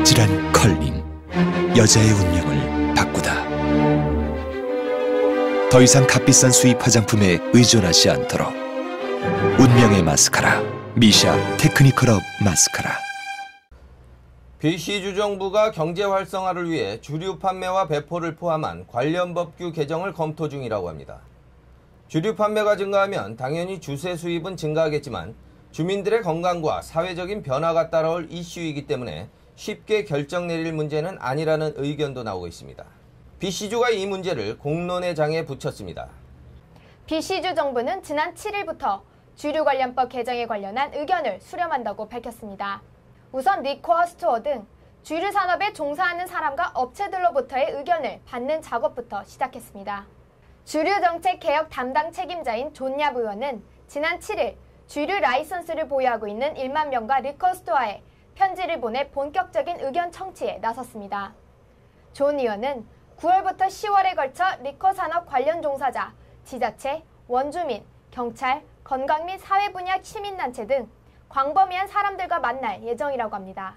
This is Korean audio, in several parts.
아찔한 컬링, 여자의 운명을 바꾸다. 더 이상 값비싼 수입 화장품에 의존하지 않도록 운명의 마스카라, 미샤 테크니컬업 마스카라. BC주 정부가 경제 활성화를 위해 주류 판매와 배포를 포함한 관련 법규 개정을 검토 중이라고 합니다. 주류 판매가 증가하면 당연히 주세 수입은 증가하겠지만 주민들의 건강과 사회적인 변화가 따라올 이슈이기 때문에 쉽게 결정 내릴 문제는 아니라는 의견도 나오고 있습니다. BC주가 이 문제를 공론의 장에 붙였습니다. BC주 정부는 지난 7일부터 주류 관련법 개정에 관련한 의견을 수렴한다고 밝혔습니다. 우선 리코어 스토어 등 주류 산업에 종사하는 사람과 업체들로부터의 의견을 받는 작업부터 시작했습니다. 주류 정책 개혁 담당 책임자인 존얍 의원은 지난 7일 주류 라이선스를 보유하고 있는 1만 명과 리코어 스토어에 편지를 보내 본격적인 의견 청취에 나섰습니다. 존 의원은 9월부터 10월에 걸쳐 리커 산업 관련 종사자, 지자체, 원주민, 경찰, 건강 및 사회 분야 시민단체 등 광범위한 사람들과 만날 예정이라고 합니다.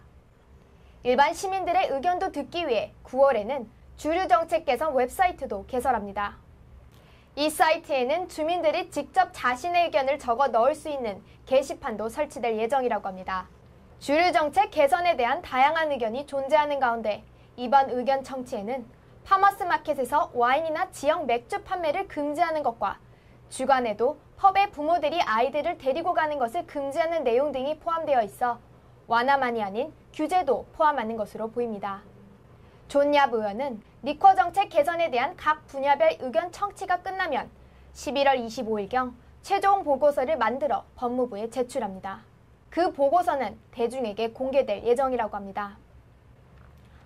일반 시민들의 의견도 듣기 위해 9월에는 주류 정책 개선 웹사이트도 개설합니다. 이 사이트에는 주민들이 직접 자신의 의견을 적어 넣을 수 있는 게시판도 설치될 예정이라고 합니다. 주류 정책 개선에 대한 다양한 의견이 존재하는 가운데 이번 의견 청취에는 파머스 마켓에서 와인이나 지역 맥주 판매를 금지하는 것과 주간에도 펍에 부모들이 아이들을 데리고 가는 것을 금지하는 내용 등이 포함되어 있어 완화만이 아닌 규제도 포함하는 것으로 보입니다. 존얍 의원은 리커 정책 개선에 대한 각 분야별 의견 청취가 끝나면 11월 25일경 최종 보고서를 만들어 법무부에 제출합니다. 그 보고서는 대중에게 공개될 예정이라고 합니다.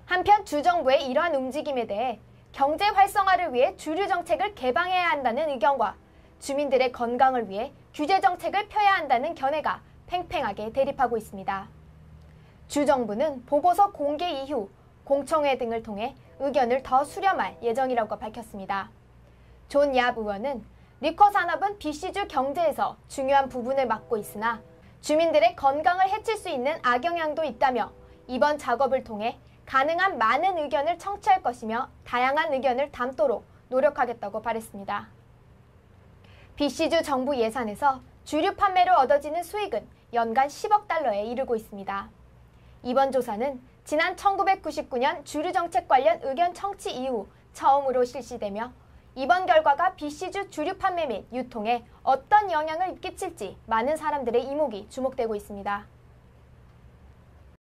한편 주정부의 이러한 움직임에 대해 경제 활성화를 위해 주류 정책을 개방해야 한다는 의견과 주민들의 건강을 위해 규제 정책을 펴야 한다는 견해가 팽팽하게 대립하고 있습니다. 주정부는 보고서 공개 이후 공청회 등을 통해 의견을 더 수렴할 예정이라고 밝혔습니다. 존얍 의원은 리커 산업은 BC주 경제에서 중요한 부분을 맡고 있으나 주민들의 건강을 해칠 수 있는 악영향도 있다며 이번 작업을 통해 가능한 많은 의견을 청취할 것이며 다양한 의견을 담도록 노력하겠다고 말했습니다. BC주 정부 예산에서 주류 판매로 얻어지는 수익은 연간 10억 달러에 이르고 있습니다. 이번 조사는 지난 1999년 주류 정책 관련 의견 청취 이후 처음으로 실시되며 이번 결과가 BC주 주류 판매 및 유통에 어떤 영향을 끼칠지 많은 사람들의 이목이 주목되고 있습니다.